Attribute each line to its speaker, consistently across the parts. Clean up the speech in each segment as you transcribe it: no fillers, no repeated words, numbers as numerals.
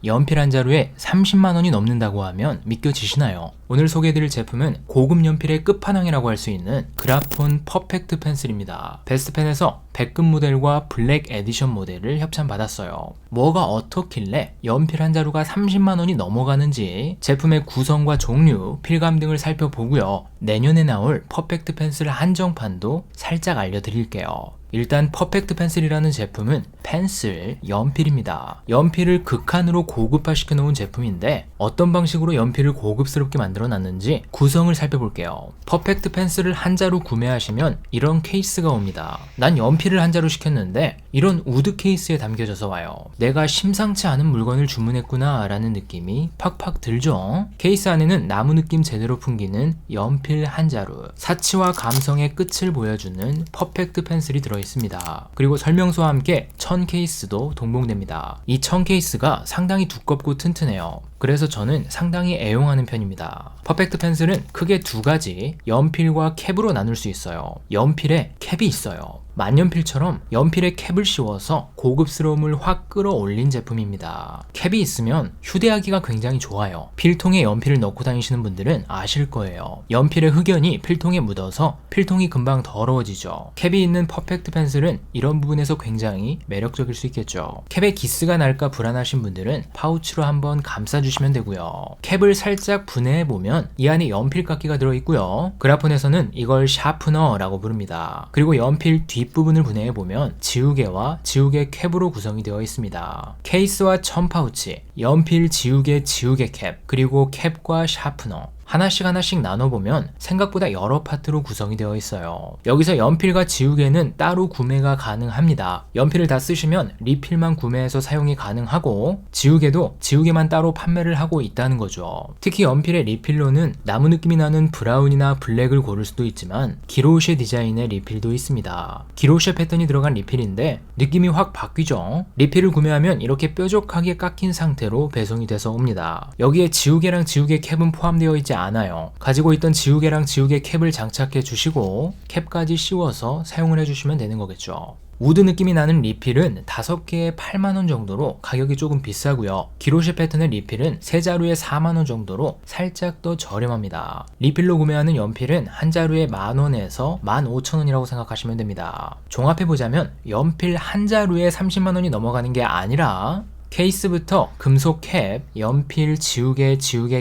Speaker 1: 연필 한 자루에 30만원이 넘는다고 하면 믿겨지시나요? 오늘 소개해드릴 제품은 고급 연필의 끝판왕이라고 할 수 있는 그라폰 퍼펙트 펜슬입니다. 베스트펜에서 백금 모델과 블랙 에디션 모델을 협찬받았어요. 뭐가 어떻길래 연필 한 자루가 30만원이 넘어가는지 제품의 구성과 종류, 필감 등을 살펴보고요. 내년에 나올 퍼펙트 펜슬 한정판도 살짝 알려드릴게요. 일단 퍼펙트 펜슬이라는 제품은 펜슬, 연필입니다. 연필을 극한으로 고급화시켜 놓은 제품인데 어떤 방식으로 연필을 고급스럽게 만들어 놨는지 구성을 살펴볼게요. 퍼펙트 펜슬을 한 자루 구매하시면 이런 케이스가 옵니다. 난 연필을 한 자루 시켰는데 이런 우드 케이스에 담겨져서 와요. 내가 심상치 않은 물건을 주문했구나 라는 느낌이 팍팍 들죠? 케이스 안에는 나무 느낌 제대로 풍기는 연필 한 자루, 사치와 감성의 끝을 보여주는 퍼펙트 펜슬이 들어있습니다. 그리고 설명서와 함께 천 케이스도 동봉됩니다. 이 천 케이스가 상당히 두껍고 튼튼해요. 그래서 저는 상당히 애용하는 편입니다. 퍼펙트 펜슬은 크게 두 가지, 연필과 캡으로 나눌 수 있어요. 연필에 캡이 있어요. 만년필처럼 연필에 캡을 씌워서 고급스러움을 확 끌어올린 제품입니다. 캡이 있으면 휴대하기가 굉장히 좋아요. 필통에 연필을 넣고 다니시는 분들은 아실 거예요. 연필의 흑연이 필통에 묻어서 필통이 금방 더러워지죠. 캡이 있는 퍼펙트 펜슬은 이런 부분에서 굉장히 매력적일 수 있겠죠. 캡에 기스가 날까 불안하신 분들은 파우치로 한번 감싸주시면 되고요. 캡을 살짝 분해해보면 이 안에 연필깎이가 들어있고요. 그라폰에서는 이걸 샤프너라고 부릅니다. 그리고 연필 뒷부분을 분해해보면 지우개와 지우개 캡으로 구성이 되어 있습니다. 케이스와 천 파우치, 연필 지우개 캡, 그리고 캡과 샤프너 하나씩 나눠보면 생각보다 여러 파트로 구성이 되어 있어요. 여기서 연필과 지우개는 따로 구매가 가능합니다. 연필을 다 쓰시면 리필만 구매해서 사용이 가능하고 지우개도 지우개만 따로 판매를 하고 있다는 거죠. 특히 연필의 리필로는 나무 느낌이 나는 브라운이나 블랙을 고를 수도 있지만 기로쉐 디자인의 리필도 있습니다. 기로쉐 패턴이 들어간 리필인데 느낌이 확 바뀌죠. 리필을 구매하면 이렇게 뾰족하게 깎인 상태로 배송이 돼서 옵니다. 여기에 지우개랑 지우개 캡은 포함되어 있지 않아요. 가지고 있던 지우개랑 지우개 캡을 장착해 주시고 캡까지 씌워서 사용을 해주시면 되는 거겠죠. 우드 느낌이 나는 리필은 5개에 8만원 정도로 가격이 조금 비싸고요. 기로쉐 패턴의 리필은 3자루에 4만원 정도로 살짝 더 저렴합니다. 리필로 구매하는 연필은 한 자루에 만원에서 15,000원이라고 생각하시면 됩니다. 종합해보자면 연필 한 자루에 30만원이 넘어가는 게 아니라 케이스부터 금속 캡, 연필, 지우개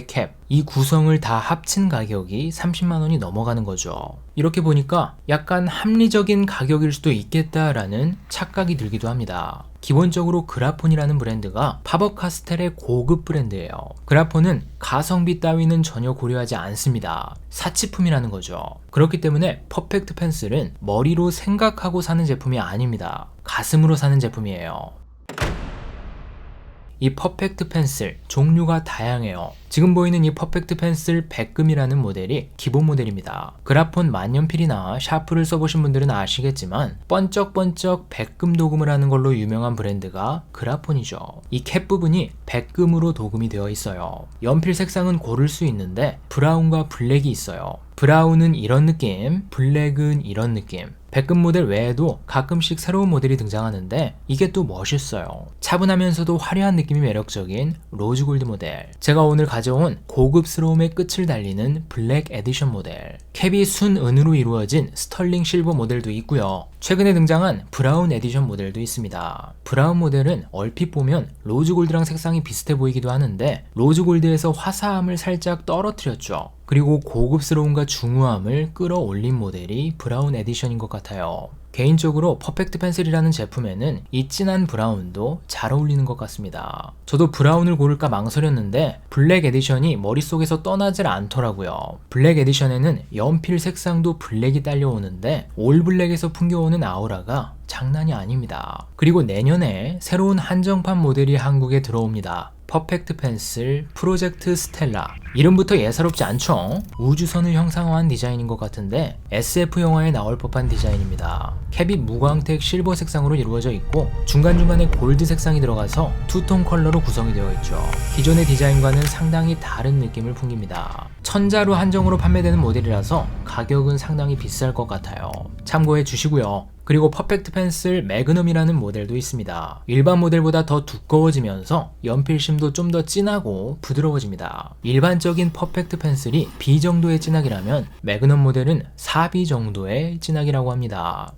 Speaker 1: 캡, 이 구성을 다 합친 가격이 30만원이 넘어가는 거죠. 이렇게 보니까 약간 합리적인 가격일 수도 있겠다라는 착각이 들기도 합니다. 기본적으로 그라폰이라는 브랜드가 파버카스텔의 고급 브랜드예요. 그라폰은 가성비 따위는 전혀 고려하지 않습니다. 사치품이라는 거죠. 그렇기 때문에 퍼펙트 펜슬은 머리로 생각하고 사는 제품이 아닙니다. 가슴으로 사는 제품이에요. 이 퍼펙트 펜슬 종류가 다양해요. 지금 보이는 이 퍼펙트 펜슬 백금이라는 모델이 기본 모델입니다. 그라폰 만년필이나 샤프를 써보신 분들은 아시겠지만 번쩍번쩍 백금 도금을 하는 걸로 유명한 브랜드가 그라폰이죠. 이 캡 부분이 백금으로 도금이 되어 있어요. 연필 색상은 고를 수 있는데 브라운과 블랙이 있어요. 브라운은 이런 느낌, 블랙은 이런 느낌. 백금 모델 외에도 가끔씩 새로운 모델이 등장하는데 이게 또 멋있어요. 차분하면서도 화려한 느낌이 매력적인 로즈 골드 모델, 제가 오늘 가져온 고급스러움의 끝을 달리는 블랙 에디션 모델, 캡이 순은으로 이루어진 스털링 실버 모델도 있고요. 최근에 등장한 브라운 에디션 모델도 있습니다. 브라운 모델은 얼핏 보면 로즈 골드랑 색상이 비슷해 보이기도 하는데 로즈 골드에서 화사함을 살짝 떨어뜨렸죠. 그리고 고급스러움과 중후함을 끌어올린 모델이 브라운 에디션인 것 같아요. 개인적으로 퍼펙트 펜슬이라는 제품에는 이 진한 브라운도 잘 어울리는 것 같습니다. 저도 브라운을 고를까 망설였는데 블랙 에디션이 머릿속에서 떠나질 않더라고요. 블랙 에디션에는 연필 색상도 블랙이 딸려오는데 올 블랙에서 풍겨오는 아우라가 장난이 아닙니다. 그리고 내년에 새로운 한정판 모델이 한국에 들어옵니다. 퍼펙트 펜슬 프로젝트 스텔라. 이름부터 예사롭지 않죠? 우주선을 형상화한 디자인인 것 같은데 SF 영화에 나올 법한 디자인입니다. 캡이 무광택 실버 색상으로 이루어져 있고 중간중간에 골드 색상이 들어가서 투톤 컬러로 구성이 되어 있죠. 기존의 디자인과는 상당히 다른 느낌을 풍깁니다. 1000자루 한정으로 판매되는 모델이라서 가격은 상당히 비쌀 것 같아요. 참고해 주시고요. 그리고 퍼펙트 펜슬 매그넘이라는 모델도 있습니다. 일반 모델보다 더 두꺼워지면서 연필심도 좀 더 진하고 부드러워집니다. 일반적인 퍼펙트 펜슬이 B 정도의 진하기라면 매그넘 모델은 4B 정도의 진하기라고 합니다.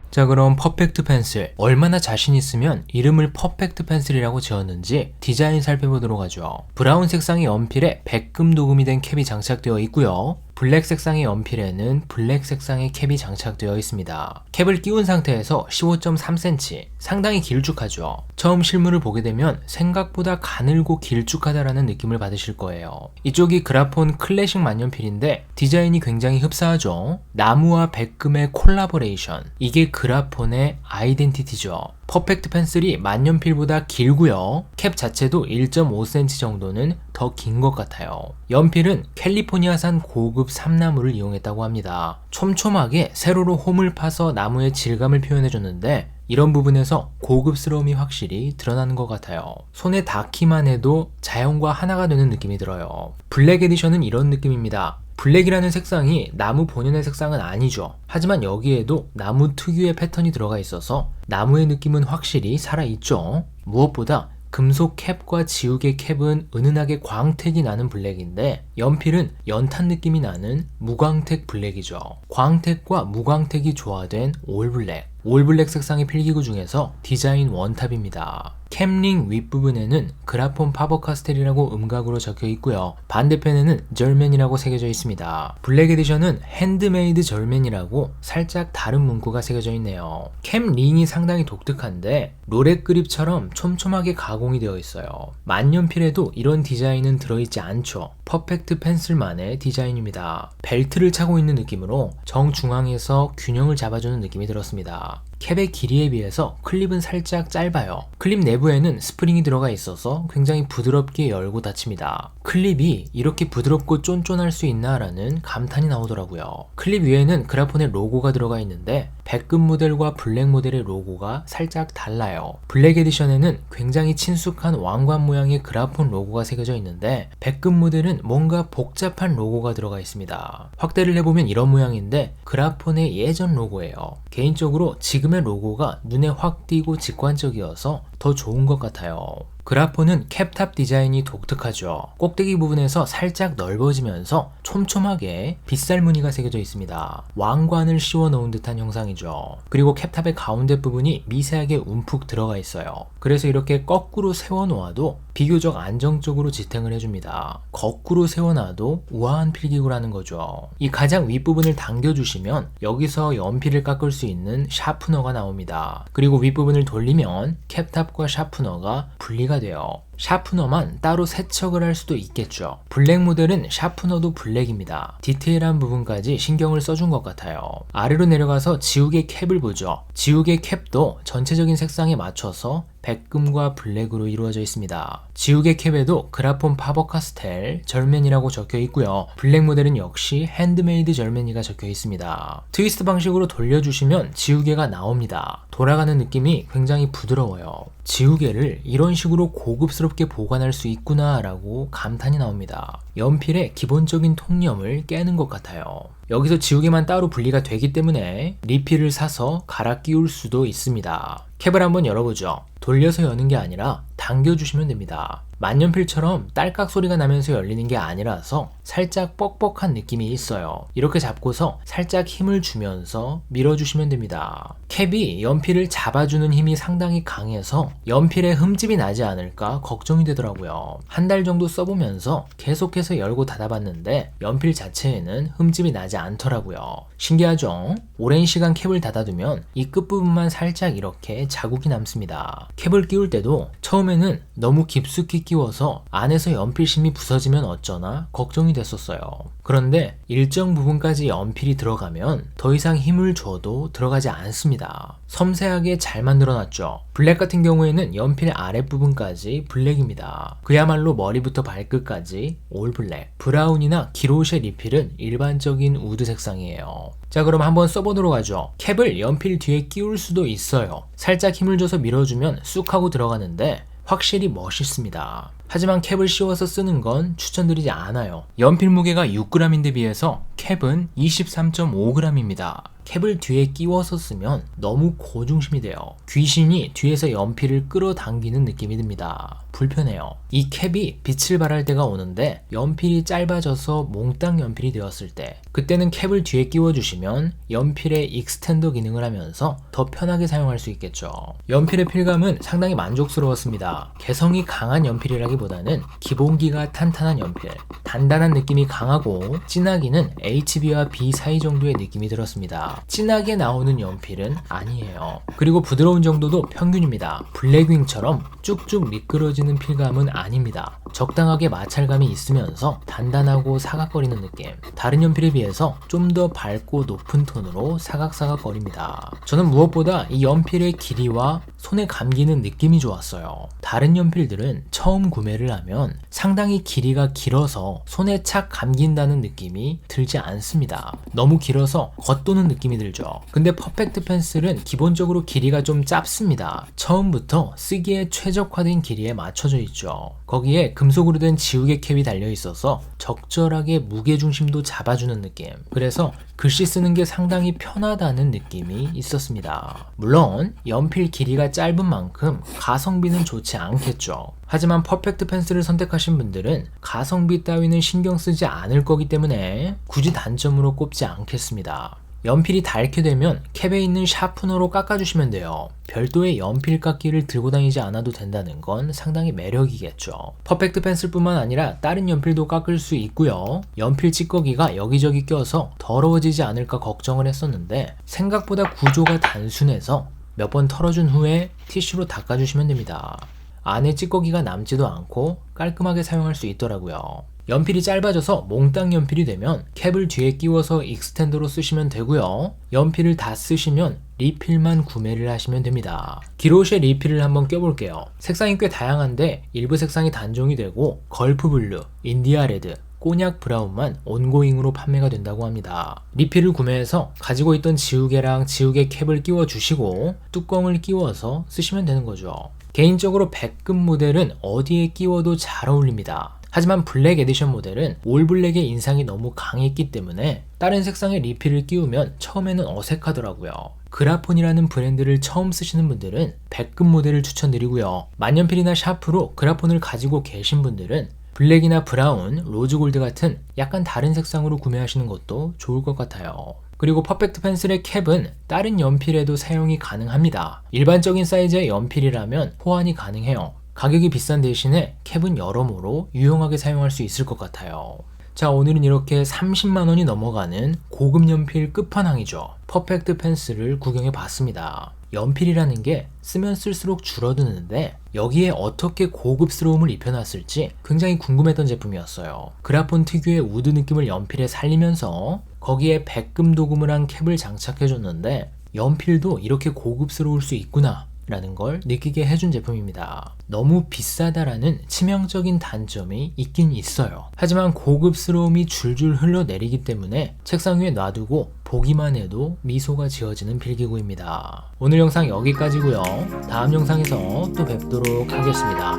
Speaker 1: 자, 그럼 퍼펙트 펜슬 얼마나 자신 있으면 이름을 퍼펙트 펜슬이라고 지었는지 디자인 살펴보도록 하죠. 브라운 색상의 연필에 백금 도금이 된 캡이 장착되어 있고요. 블랙 색상의 연필에는 블랙 색상의 캡이 장착되어 있습니다. 캡을 끼운 상태에서 15.3cm, 상당히 길쭉하죠. 처음 실물을 보게 되면 생각보다 가늘고 길쭉하다라는 느낌을 받으실 거예요. 이쪽이 그라폰 클래식 만년필인데 디자인이 굉장히 흡사하죠. 나무와 백금의 콜라보레이션, 이게 그라폰의 아이덴티티죠. 퍼펙트 펜슬이 만년필보다 길고요. 캡 자체도 1.5cm 정도는 더 긴 것 같아요. 연필은 캘리포니아산 고급 삼나무를 이용했다고 합니다. 촘촘하게 세로로 홈을 파서 나무의 질감을 표현해줬는데 이런 부분에서 고급스러움이 확실히 드러나는 것 같아요. 손에 닿기만 해도 자연과 하나가 되는 느낌이 들어요. 블랙 에디션은 이런 느낌입니다. 블랙이라는 색상이 나무 본연의 색상은 아니죠. 하지만 여기에도 나무 특유의 패턴이 들어가 있어서 나무의 느낌은 확실히 살아있죠. 무엇보다 금속 캡과 지우개 캡은 은은하게 광택이 나는 블랙인데 연필은 연탄 느낌이 나는 무광택 블랙이죠. 광택과 무광택이 조화된 올블랙. 올블랙 색상의 필기구 중에서 디자인 원탑입니다. 캠링 윗부분에는 그라폰 파버카스텔이라고 음각으로 적혀 있고요. 반대편에는 절맨이라고 새겨져 있습니다. 블랙 에디션은 핸드메이드 절맨이라고 살짝 다른 문구가 새겨져 있네요. 캠 링이 상당히 독특한데 롤렉 그립처럼 촘촘하게 가공이 되어 있어요. 만년필에도 이런 디자인은 들어있지 않죠. 퍼펙트 펜슬만의 디자인입니다. 벨트를 차고 있는 느낌으로 정중앙에서 균형을 잡아주는 느낌이 들었습니다. 캡의 길이에 비해서 클립은 살짝 짧아요. 클립 내부에는 스프링이 들어가 있어서 굉장히 부드럽게 열고 닫힙니다. 클립이 이렇게 부드럽고 쫀쫀할 수 있나 라는 감탄이 나오더라고요. 클립 위에는 그라폰의 로고가 들어가 있는데 백금 모델과 블랙 모델의 로고가 살짝 달라요. 블랙 에디션에는 굉장히 친숙한 왕관 모양의 그라폰 로고가 새겨져 있는데 백금 모델은 뭔가 복잡한 로고가 들어가 있습니다. 확대를 해보면 이런 모양인데 그라폰의 예전 로고예요. 개인적으로 지금의 로고가 눈에 확 띄고 직관적이어서 더 좋은 것 같아요. 그라폰은 캡탑 디자인이 독특하죠. 꼭대기 부분에서 살짝 넓어지면서 촘촘하게 빗살 무늬가 새겨져 있습니다. 왕관을 씌워 넣은 듯한 형상이죠. 그리고 캡탑의 가운데 부분이 미세하게 움푹 들어가 있어요. 그래서 이렇게 거꾸로 세워 놓아도 비교적 안정적으로 지탱을 해줍니다. 거꾸로 세워놔도 우아한 필기구라는 거죠. 이 가장 윗부분을 당겨주시면 여기서 연필을 깎을 수 있는 샤프너가 나옵니다. 그리고 윗부분을 돌리면 캡탑과 샤프너가 분리가 돼요. 샤프너만 따로 세척을 할 수도 있겠죠. 블랙 모델은 샤프너도 블랙입니다. 디테일한 부분까지 신경을 써준 것 같아요. 아래로 내려가서 지우개 캡을 보죠. 지우개 캡도 전체적인 색상에 맞춰서 백금과 블랙으로 이루어져 있습니다. 지우개 캡에도 그라폰 파버카스텔 절맨이라고 적혀 있고요. 블랙 모델은 역시 핸드메이드 절맨이가 적혀 있습니다. 트위스트 방식으로 돌려주시면 지우개가 나옵니다. 돌아가는 느낌이 굉장히 부드러워요. 지우개를 이런 식으로 고급스럽게 보관할 수 있구나 라고 감탄이 나옵니다. 연필의 기본적인 통념을 깨는 것 같아요. 여기서 지우개만 따로 분리가 되기 때문에 리필을 사서 갈아 끼울 수도 있습니다. 캡을 한번 열어보죠. 돌려서 여는 게 아니라 당겨주시면 됩니다. 만년필처럼 딸깍 소리가 나면서 열리는 게 아니라서 살짝 뻑뻑한 느낌이 있어요. 이렇게 잡고서 살짝 힘을 주면서 밀어주시면 됩니다. 캡이 연필을 잡아주는 힘이 상당히 강해서 연필에 흠집이 나지 않을까 걱정이 되더라고요. 한 달 정도 써보면서 계속해서 열고 닫아봤는데 연필 자체에는 흠집이 나지 않더라고요. 신기하죠? 오랜 시간 캡을 닫아두면 이 끝부분만 살짝 이렇게 자국이 남습니다. 캡을 끼울 때도 처음에는 너무 깊숙이 끼워서 안에서 연필심이 부서지면 어쩌나 걱정이 됐었어요. 그런데 일정 부분까지 연필이 들어가면 더 이상 힘을 줘도 들어가지 않습니다. 섬세하게 잘 만들어놨죠. 블랙 같은 경우에는 연필 아랫부분까지 블랙입니다. 그야말로 머리부터 발끝까지 올 블랙. 브라운이나 기로쉐 리필은 일반적인 우드 색상이에요. 자, 그럼 한번 써보도록 하죠. 캡을 연필 뒤에 끼울 수도 있어요. 살짝 힘을 줘서 밀어주면 쑥 하고 들어가는데 확실히 멋있습니다. 하지만 캡을 씌워서 쓰는 건 추천드리지 않아요. 연필 무게가 6g인데 비해서 캡은 23.5g입니다. 캡을 뒤에 끼워서 쓰면 너무 고중심이 돼요. 귀신이 뒤에서 연필을 끌어당기는 느낌이 듭니다. 불편해요. 이 캡이 빛을 발할 때가 오는데 연필이 짧아져서 몽땅 연필이 되었을 때, 그때는 캡을 뒤에 끼워주시면 연필의 익스텐더 기능을 하면서 더 편하게 사용할 수 있겠죠. 연필의 필감은 상당히 만족스러웠습니다. 개성이 강한 연필이라기보다는 기본기가 탄탄한 연필, 단단한 느낌이 강하고 진하기는 HB와 B 사이 정도의 느낌이 들었습니다. 진하게 나오는 연필은 아니에요. 그리고 부드러운 정도도 평균입니다. 블랙윙처럼 쭉쭉 미끄러지는 필감은 아닙니다. 적당하게 마찰감이 있으면서 단단하고 사각거리는 느낌. 다른 연필에 비해서 좀 더 밝고 높은 톤으로 사각사각거립니다. 저는 무엇보다 이 연필의 길이와 손에 감기는 느낌이 좋았어요. 다른 연필들은 처음 구매를 하면 상당히 길이가 길어서 손에 착 감긴다는 느낌이 들지 않습니다. 너무 길어서 겉도는 느낌이 들죠. 근데 퍼펙트 펜슬은 기본적으로 길이가 좀 짧습니다. 처음부터 쓰기에 최적화된 길이에 맞춰져 있죠. 거기에 금속으로 된 지우개 캡이 달려 있어서 적절하게 무게중심도 잡아주는 느낌. 그래서 글씨 쓰는 게 상당히 편하다는 느낌이 있었습니다. 물론 연필 길이가 짧은 만큼 가성비는 좋지 않겠죠. 하지만 퍼펙트 펜슬을 선택하신 분들은 가성비 따위는 신경 쓰지 않을 거기 때문에 굳이 단점으로 꼽지 않겠습니다. 연필이 닳게 되면 캡에 있는 샤프너로 깎아주시면 돼요. 별도의 연필 깎기를 들고 다니지 않아도 된다는 건 상당히 매력이겠죠. 퍼펙트 펜슬뿐만 아니라 다른 연필도 깎을 수 있고요. 연필 찌꺼기가 여기저기 껴서 더러워지지 않을까 걱정을 했었는데 생각보다 구조가 단순해서 몇 번 털어준 후에 티슈로 닦아주시면 됩니다. 안에 찌꺼기가 남지도 않고 깔끔하게 사용할 수 있더라고요. 연필이 짧아져서 몽땅 연필이 되면 캡을 뒤에 끼워서 익스텐더로 쓰시면 되고요. 연필을 다 쓰시면 리필만 구매를 하시면 됩니다. 기로쉐 리필을 한번 껴볼게요. 색상이 꽤 다양한데 일부 색상이 단종이 되고 걸프 블루, 인디아 레드, 꼬냑 브라운만 온고잉으로 판매가 된다고 합니다. 리필을 구매해서 가지고 있던 지우개랑 지우개 캡을 끼워 주시고 뚜껑을 끼워서 쓰시면 되는 거죠. 개인적으로 백금 모델은 어디에 끼워도 잘 어울립니다. 하지만 블랙 에디션 모델은 올 블랙의 인상이 너무 강했기 때문에 다른 색상의 리필을 끼우면 처음에는 어색하더라고요. 그라폰이라는 브랜드를 처음 쓰시는 분들은 백금 모델을 추천드리고요. 만년필이나 샤프로 그라폰을 가지고 계신 분들은 블랙이나 브라운, 로즈골드 같은 약간 다른 색상으로 구매하시는 것도 좋을 것 같아요. 그리고 퍼펙트 펜슬의 캡은 다른 연필에도 사용이 가능합니다. 일반적인 사이즈의 연필이라면 호환이 가능해요. 가격이 비싼 대신에 캡은 여러모로 유용하게 사용할 수 있을 것 같아요. 자, 오늘은 이렇게 30만원이 넘어가는 고급 연필 끝판왕이죠. 퍼펙트 펜슬을 구경해 봤습니다. 연필이라는 게 쓰면 쓸수록 줄어드는데 여기에 어떻게 고급스러움을 입혀놨을지 굉장히 궁금했던 제품이었어요. 그라폰 특유의 우드 느낌을 연필에 살리면서 거기에 백금 도금을 한 캡을 장착해줬는데 연필도 이렇게 고급스러울 수 있구나 라는 걸 느끼게 해준 제품입니다. 너무 비싸다라는 치명적인 단점이 있긴 있어요. 하지만 고급스러움이 줄줄 흘러내리기 때문에 책상 위에 놔두고 보기만 해도 미소가 지어지는 필기구입니다. 오늘 영상 여기까지고요. 다음 영상에서 또 뵙도록 하겠습니다.